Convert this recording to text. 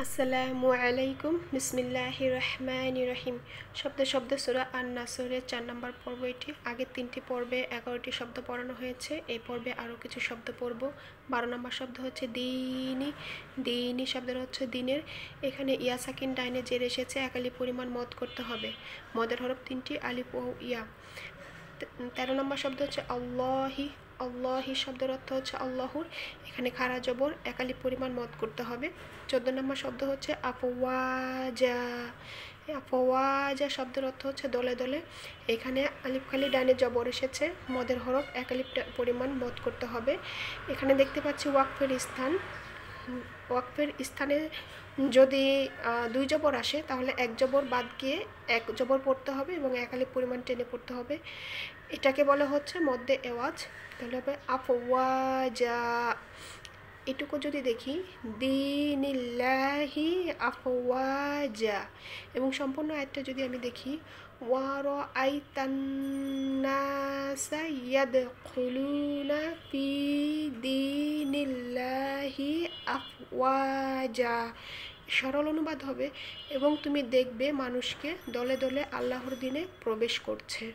আসসালামু আলাইকুম বিসমিল্লাহির রহমানির রহিম। শব্দে শব্দে সূরা আন-নাসরের 4 নম্বর পর্ব এটি। আগের 3টি পর্বে 11টি শব্দ পড়ানো হয়েছে। এই পর্বে আরও কিছু শব্দ পড়ব। 12 নম্বর শব্দ হচ্ছে দিনী। দিনী শব্দের হচ্ছে দিনের। এখানে ইয়া সাকিন ডাইনে জের এসেছে, একালি পরিমাণ মদ করতে হবে। মদের হরফ 3টি, আলিফ ও ইয়া। 13 নম্বর শব্দ হচ্ছে আল্লাহি। আল্লাহি শব্দের অর্থ হচ্ছে আল্লাহর। এখানে খাড়া জবর, একালি পরিমাণ মদ করতে হবে। 14 নম্বর শব্দ হচ্ছে আফওয়াজা। আফওয়াজা শব্দের অর্থ হচ্ছে দলে দলে। এখানে আলিফ খালি ডানে জবর এসেছে, মদের হরফ একালি পরিমাণ মদ করতে হবে। এখানে দেখতে পাচ্ছি ওয়াকফের স্থান। ওয়াকফের স্থানে যদি 2 জবর আসে তাহলে 1 জবর বাদ গিয়ে 1 জবর পড়তে হবে এবং একালি পরিমাণ টেনে পড়তে হবে। এটাকে বলা হচ্ছে মধ্যে এওয়াজ। তাহলে হবে আফওয়াজা। এটুকু যদি দেখি দিনিল্লাহি আফওয়াজা, এবং সম্পূর্ণ আয়াতটা যদি আমি দেখি ওয়ারাআইতান্নাসা ইয়াদখুলুনা ফি দীনিল্লাহি আফওয়াজা, সরল অনুবাদ হবে এবং তুমি দেখবে মানুষকে দলে দলে আল্লাহর দিনে প্রবেশ করছে।